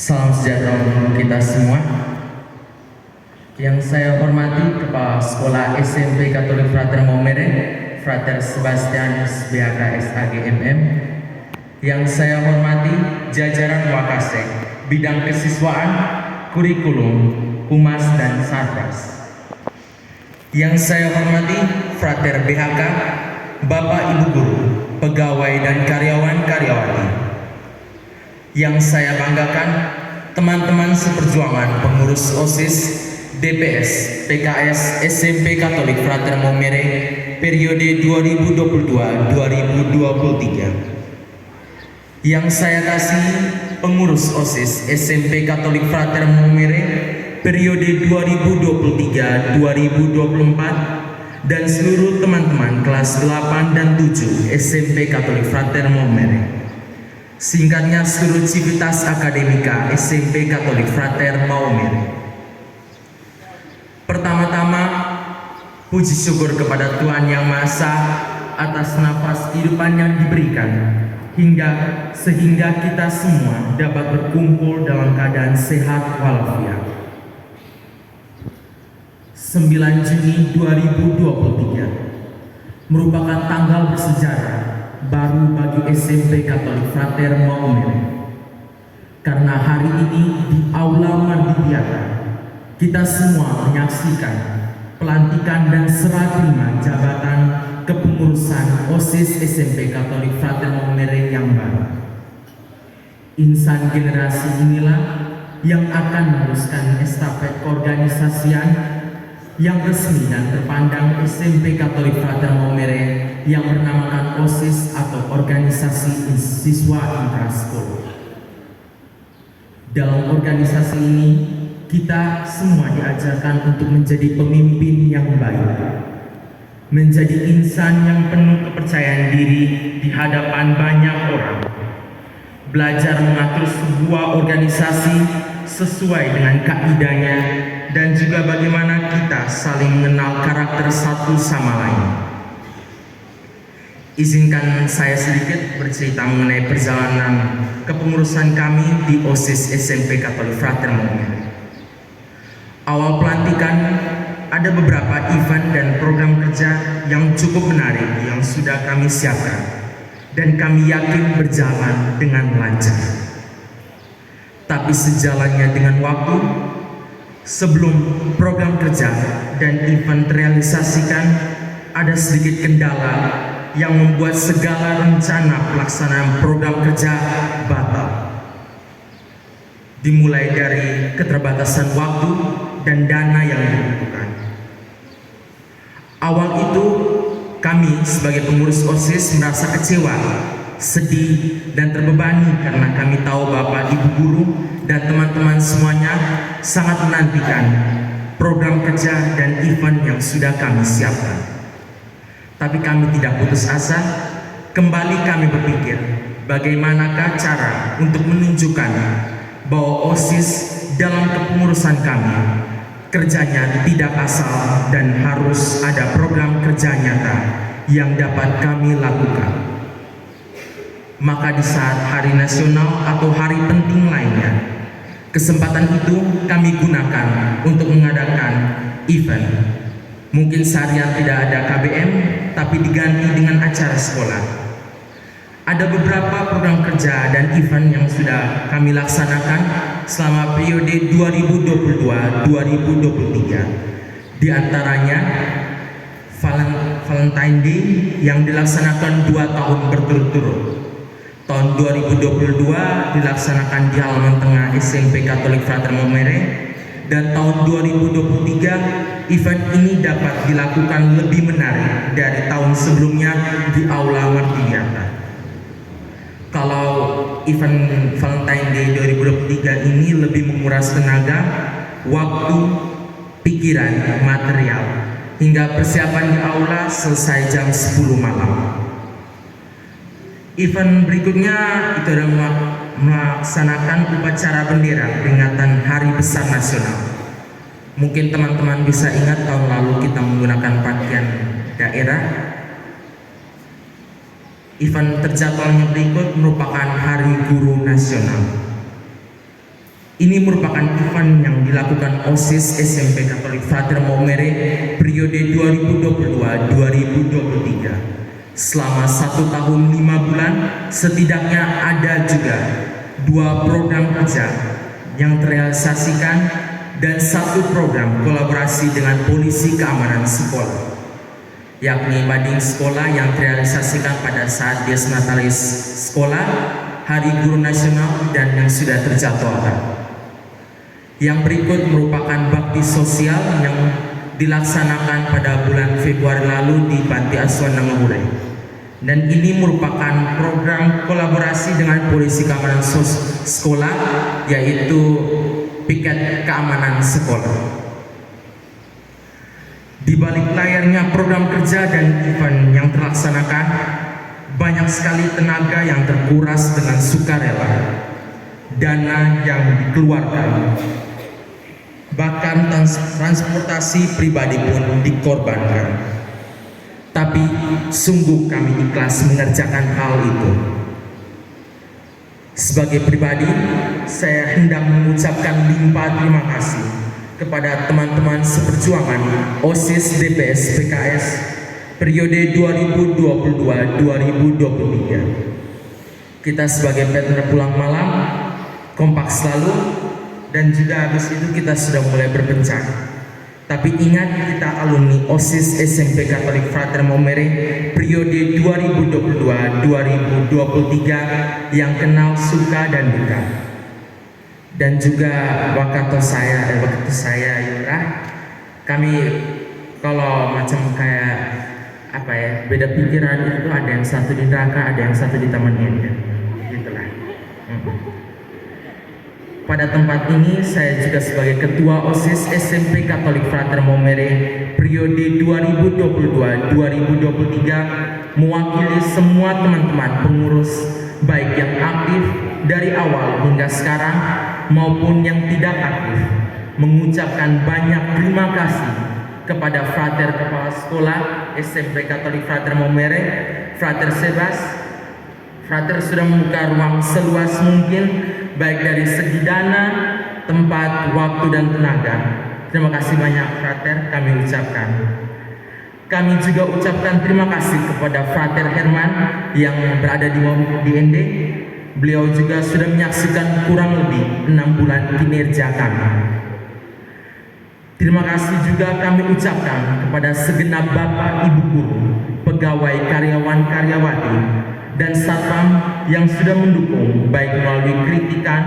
Salam sejahtera untuk kita semua. Yang saya hormati Kepala Sekolah SMP Katolik Frater Maumere, Frater Sebastianus BHK SAGMM. Yang saya hormati jajaran Wakase, bidang kesiswaan, kurikulum, humas dan sarpras. Yang saya hormati Frater BHK, Bapak Ibu Guru, pegawai dan karyawan-karyawati. Yang saya banggakan, teman-teman seperjuangan pengurus OSIS, DPS, PKS, SMP Katolik Frater Maumere periode 2022-2023. Yang saya kasih pengurus OSIS SMP Katolik Frater Maumere periode 2023-2024 dan seluruh teman-teman kelas 8 dan 7 SMP Katolik Frater Maumere. Singkatnya, seluruh civitas akademika SMP Katolik Frater Maumere. Pertama-tama, puji syukur kepada Tuhan Yang Maha Esa atas nafas kehidupan yang diberikan sehingga kita semua dapat berkumpul dalam keadaan sehat walafiat. 9 Juni 2023 merupakan tanggal bersejarah baru bagi SMP Katolik Frater Maumere, karena hari ini di Aula Mardipiata kita semua menyaksikan pelantikan dan serah terima jabatan kepengurusan OSIS SMP Katolik Frater Maumere yang baru. Insan generasi inilah yang akan meneruskan estafet keorganisasian yang resmi dan terpandang SMP Katolik Frater Maumere yang bernamakan OSIS atau Organisasi Siswa Intraskol. Dalam organisasi ini, kita semua diajarkan untuk menjadi pemimpin yang baik, menjadi insan yang penuh kepercayaan diri di hadapan banyak orang, belajar mengatur sebuah organisasi sesuai dengan kaidahnya, dan juga bagaimana kita saling mengenal karakter satu sama lain. Izinkan saya sedikit bercerita mengenai perjalanan kepengurusan kami di OSIS SMP Katolik Frater Maumere. Awal pelantikan, ada beberapa event dan program kerja yang cukup menarik yang sudah kami siapkan dan kami yakin berjalan dengan lancar. Tapi sejalannya dengan waktu, sebelum program kerja dan event terrealisasikan, ada sedikit kendala yang membuat segala rencana pelaksanaan program kerja batal. Dimulai dari keterbatasan waktu dan dana yang dibutuhkan. Awal itu, kami sebagai pengurus OSIS merasa kecewa, sedih, dan terbebani karena kami tahu Bapak, Ibu Guru, dan teman-teman semuanya sangat menantikan program kerja dan event yang sudah kami siapkan. Tapi kami tidak putus asa. Kembali kami berpikir, bagaimanakah cara untuk menunjukkan bahwa OSIS dalam kepengurusan kami kerjanya tidak asal dan harus ada program kerja nyata yang dapat kami lakukan. Maka di saat hari nasional atau hari penting lainnya, kesempatan itu kami gunakan untuk mengadakan event. Mungkin seharian tidak ada KBM, tapi diganti dengan acara sekolah. Ada beberapa program kerja dan event yang sudah kami laksanakan selama periode 2022-2023. Di antaranya Valentine Day yang dilaksanakan 2 tahun berturut-turut. Tahun 2022 dilaksanakan di halaman tengah SMP Katolik Frater Maumere, dan tahun 2023 event ini dapat dilakukan lebih menarik dari tahun sebelumnya di Aula Mardipiata. Kalau event Valentine Day 2023 ini lebih menguras tenaga, waktu, pikiran, material, hingga persiapan di aula selesai jam 10 malam. Event berikutnya itu adalah melaksanakan upacara bendera peringatan Hari Besar Nasional. Mungkin teman-teman bisa ingat tahun lalu kita menggunakan pakaian daerah. Event terjadwalnya berikut merupakan Hari Guru Nasional. Ini merupakan event yang dilakukan OSIS SMP Katolik Frater Maumere periode 2022-2023. Selama 1 tahun 5 bulan, setidaknya ada juga 2 program kerja yang terrealisasikan dan 1 program kolaborasi dengan polisi keamanan sekolah, yakni mading sekolah yang terrealisasikan pada saat Dies Natalis sekolah, Hari Guru Nasional, dan yang sudah terjadwalkan. Yang berikut merupakan bakti sosial yang dilaksanakan pada bulan Februari lalu di Panti Asuhan Nangahure. Dan ini merupakan program kolaborasi dengan polisi keamanan sekolah, yaitu piket keamanan sekolah. Di balik layarnya program kerja dan event yang terlaksanakan, banyak sekali tenaga yang terkuras dengan sukarela, dana yang dikeluarkan, bahkan transportasi pribadi pun dikorbankan. Tapi sungguh kami ikhlas mengerjakan hal itu. Sebagai pribadi, saya hendak mengucapkan limpah terima kasih kepada teman-teman seperjuangan OSIS DPS PKS periode 2022-2023. Kita sebagai partner pulang malam, kompak selalu, dan juga habis itu kita sudah mulai berpencar. Tapi ingat, kita alumni OSIS SMP Katolik Frater Maumere periode 2022-2023 yang kenal suka dan duka. Dan juga waktu saya Yura, kami kalau macam kayak beda pikiran itu, ada yang satu di neraka, ada yang satu di taman Eden, gitulah. Pada tempat ini saya juga sebagai Ketua OSIS SMP Katolik Frater Maumere periode 2022-2023 mewakili semua teman-teman pengurus, baik yang aktif dari awal hingga sekarang maupun yang tidak aktif, mengucapkan banyak terima kasih kepada Frater Kepala Sekolah SMP Katolik Frater Maumere, Frater Sebas. Frater sudah membuka ruang seluas mungkin, baik dari segi dana, tempat, waktu, dan tenaga. Terima kasih banyak Frater kami ucapkan. Kami juga ucapkan terima kasih kepada Frater Herman yang berada di ND. Beliau juga sudah menyaksikan kurang lebih 6 bulan kinerja kami. Terima kasih juga kami ucapkan kepada segenap Bapak Ibu guru, pegawai, karyawan-karyawati, dan satpam yang sudah mendukung baik melalui kritikan,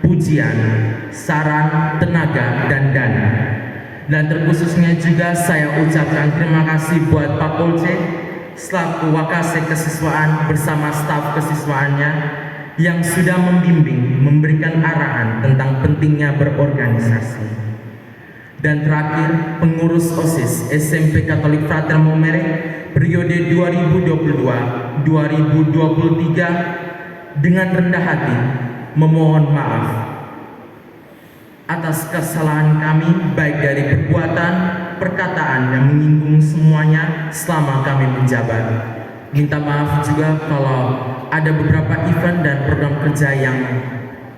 pujian, saran, tenaga, dan dana. Dan terkhususnya juga saya ucapkan terima kasih buat Pak Polce selaku Wakase Kesiswaan bersama staf kesiswaannya yang sudah membimbing, memberikan arahan tentang pentingnya berorganisasi. Dan terakhir, pengurus OSIS SMP Katolik Frater Maumere periode 2022-2023 dengan rendah hati memohon maaf atas kesalahan kami, baik dari perbuatan, perkataan yang menyinggung semuanya selama kami menjabat. Minta maaf juga kalau ada beberapa event dan program kerja yang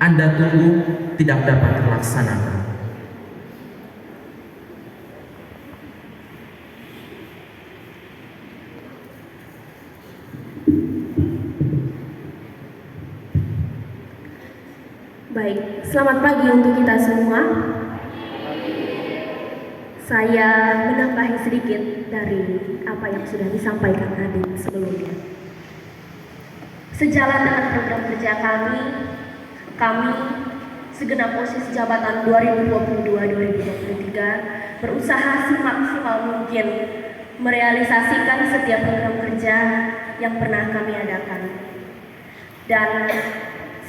Anda tunggu tidak dapat terlaksana. Baik, selamat pagi untuk kita semua. Saya menambahi sedikit dari apa yang sudah disampaikan Adit sebelumnya. Sejalan dengan program kerja kami segenap OSIS jabatan 2022-2023 berusaha semaksimal mungkin merealisasikan setiap program kerja yang pernah kami adakan. Dan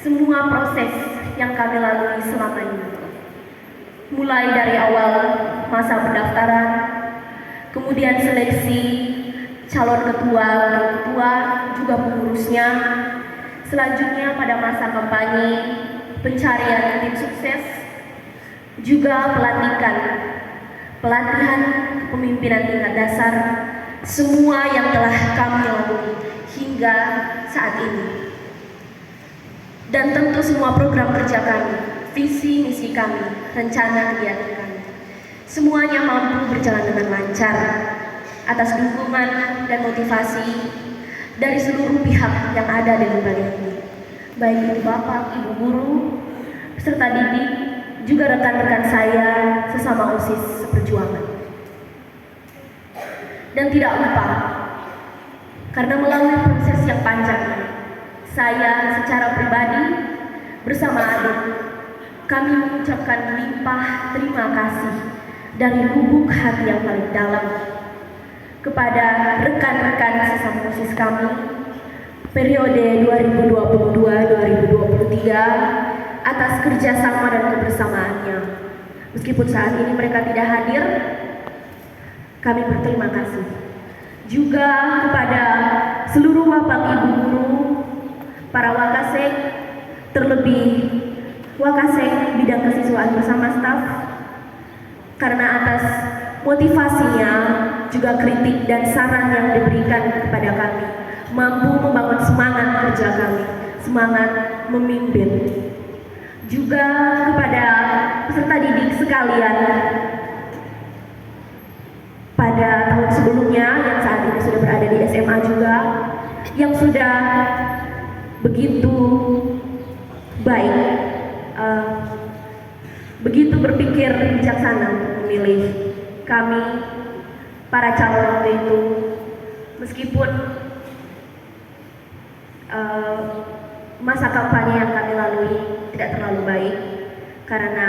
semua proses yang kami lalui selama ini, mulai dari awal masa pendaftaran, kemudian seleksi calon ketua, juga pengurusnya, selanjutnya pada masa kampanye, pencarian tim sukses, juga pelatihan kepemimpinan tingkat dasar, semua yang telah kami lalui hingga saat ini. Dan tentu semua program kerja kami visi misi kami, rencana kegiatan kami. Semuanya mampu berjalan dengan lancar atas dukungan dan motivasi dari seluruh pihak yang ada di lembaga ini, baik itu Bapak, Ibu guru, peserta didik, juga rekan-rekan saya sesama OSIS seperjuangan. Dan tidak lupa, karena melalui proses yang panjang ini, saya secara pribadi bersama adik, kami mengucapkan limpah terima kasih dari lubuk hati yang paling dalam kepada rekan-rekan sesama OSIS kami periode 2022-2023 atas kerjasama dan kebersamaannya. Meskipun saat ini mereka tidak hadir, kami berterima kasih. Juga kepada seluruh Bapak Ibu guru, para Wakasek, terlebih Wakasek bidang kesiswaan bersama staf, karena atas motivasinya, juga kritik dan saran yang diberikan kepada kami, mampu membangun semangat kerja kami, semangat memimpin. Juga kepada peserta didik sekalian, pada tahun sebelumnya yang saat ini sudah berada di SMA juga, yang sudah begitu baik, begitu berpikir bijaksana untuk memilih kami para calon waktu itu, meskipun masa kampanye yang kami lalui tidak terlalu baik karena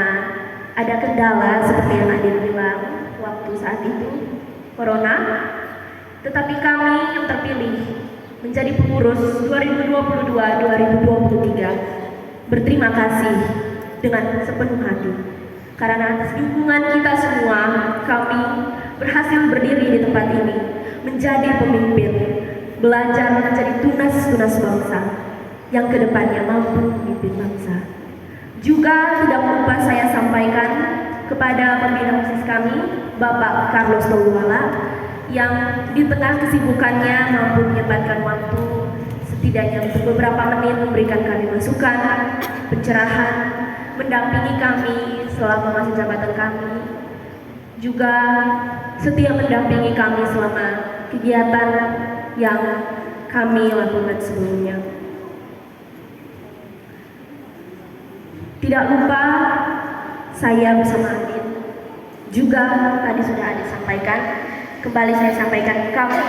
ada kendala seperti yang Adin bilang waktu saat itu, corona. Tetapi kami yang terpilih menjadi pengurus 2022-2023 berterima kasih dengan sepenuh hati, karena atas dukungan kita semua kami berhasil berdiri di tempat ini, menjadi pemimpin, belajar menjadi tunas-tunas bangsa yang kedepannya mampu memimpin bangsa. Juga tidak lupa saya sampaikan kepada pembina OSIS kami, Bapak Carlos Tauwala, yang di tengah kesibukannya mampu menyempatkan waktu setidaknya untuk beberapa menit memberikan kami masukan, pencerahan, mendampingi kami selama masa jabatan kami, juga setia mendampingi kami selama kegiatan yang kami lakukan sebelumnya. Tidak lupa saya bersama Adin juga tadi sudah Adin sampaikan, kembali saya sampaikan, kami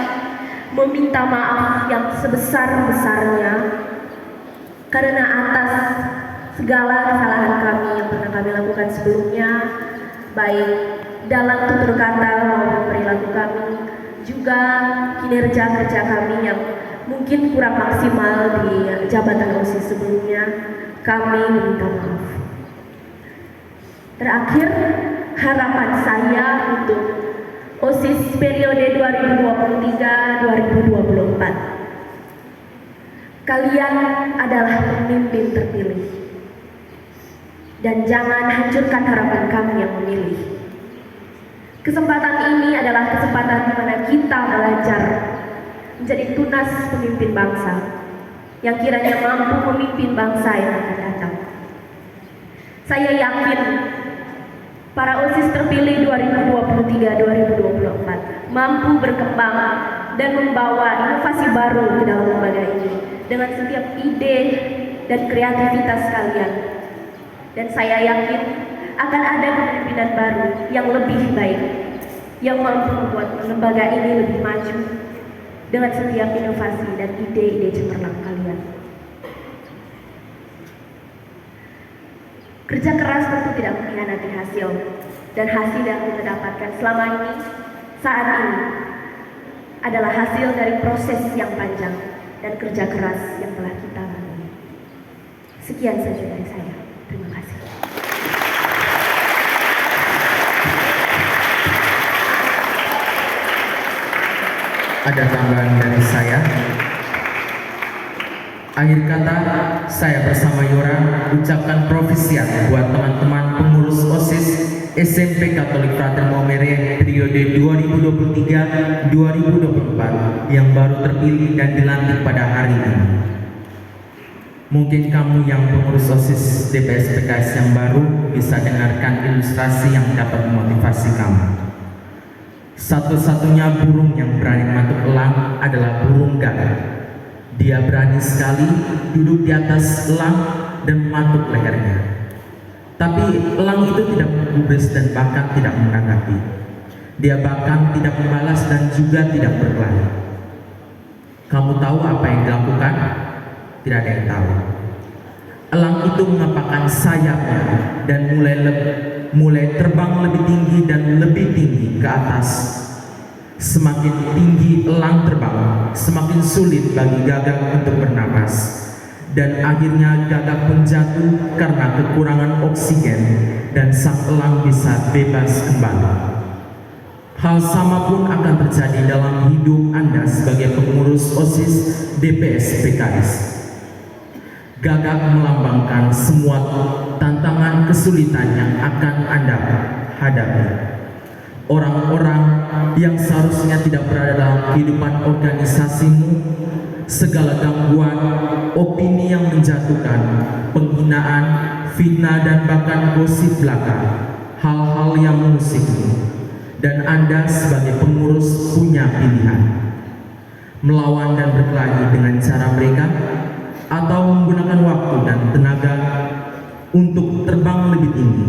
meminta maaf yang sebesar-besarnya karena atas segala kesalahan kami yang pernah kami lakukan sebelumnya, baik dalam tutur kata maupun perilaku kami, juga kinerja kerja kami yang mungkin kurang maksimal di jabatan OSIS sebelumnya. Kami meminta maaf. Terakhir, harapan saya untuk OSIS periode 2023-2024, kalian adalah pemimpin terpilih, dan jangan hancurkan harapan kami yang memilih. Kesempatan ini adalah kesempatan di mana kita belajar menjadi tunas pemimpin bangsa yang kiranya mampu memimpin bangsa yang akan datang. Saya yakin para OSIS terpilih 2023-2024 mampu berkembang dan membawa inovasi baru ke dalam lembaga ini dengan setiap ide dan kreativitas kalian. Dan saya yakin akan ada kepemimpinan baru yang lebih baik, yang mampu membuat lembaga ini lebih maju dengan setiap inovasi dan ide-ide cemerlang kalian. Kerja keras tentu tidak mengkhianati hasil, dan hasil yang kita dapatkan selama ini, saat ini, adalah hasil dari proses yang panjang dan kerja keras yang telah kita lalui. Sekian saja dari saya. Terima kasih. Ada tambahan dari saya. Akhir kata, saya bersama Yora ucapkan provisiat buat teman-teman pengurus OSIS SMP Katolik Frater Maumere periode 2023-2024 yang baru terpilih dan dilantik pada hari ini. Mungkin kamu yang pengurus OSIS DPS PKS yang baru bisa dengarkan ilustrasi yang dapat memotivasi kamu. Satu-satunya burung yang berani mematuk elang adalah burung gagak. Dia berani sekali duduk di atas elang dan mematuk lehernya. Tapi elang itu tidak menggubris dan bahkan tidak menanggapi. Dia bahkan tidak membalas dan juga tidak berkelahi. Kamu tahu apa yang dilakukan? Tidak ada yang tahu. Elang itu mengepakkan sayapnya dan mulai terbang lebih tinggi dan lebih tinggi ke atas. Semakin tinggi elang terbang, semakin sulit bagi gagak untuk bernapas. Dan akhirnya gagak pun jatuh karena kekurangan oksigen dan sang elang bisa bebas kembali. Hal sama pun akan terjadi dalam hidup Anda sebagai pengurus OSIS DPS PKS. Gagak melambangkan semua tantangan kesulitan yang akan Anda hadapi. Orang-orang yang seharusnya tidak berada dalam kehidupan organisasimu, segala gangguan, opini yang menjatuhkan, penghinaan, fitnah dan bahkan gosip belaka, hal-hal yang mengusikmu. Dan Anda sebagai pengurus punya pilihan: melawan dan berkelahi dengan cara mereka, atau menggunakan waktu dan tenaga untuk terbang lebih tinggi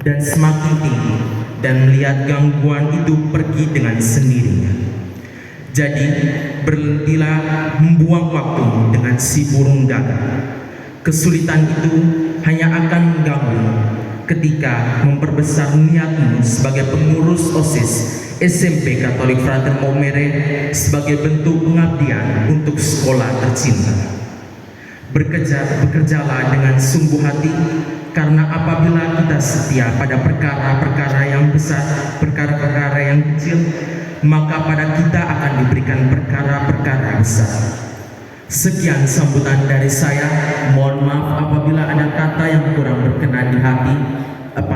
dan semakin tinggi dan melihat gangguan itu pergi dengan sendirinya. Jadi berhentilah membuang waktu dengan si burung gagak. Kesulitan itu hanya akan mengganggu ketika memperbesar niatmu sebagai pengurus OSIS SMP Katolik Frater Maumere sebagai bentuk pengabdian untuk sekolah tercinta. Bekerjalah dengan sungguh hati, karena apabila kita setia pada perkara-perkara yang besar, perkara-perkara yang kecil, maka pada kita akan diberikan perkara-perkara besar. Sekian sambutan dari saya. Mohon maaf apabila ada kata yang kurang berkenan di hati. Apa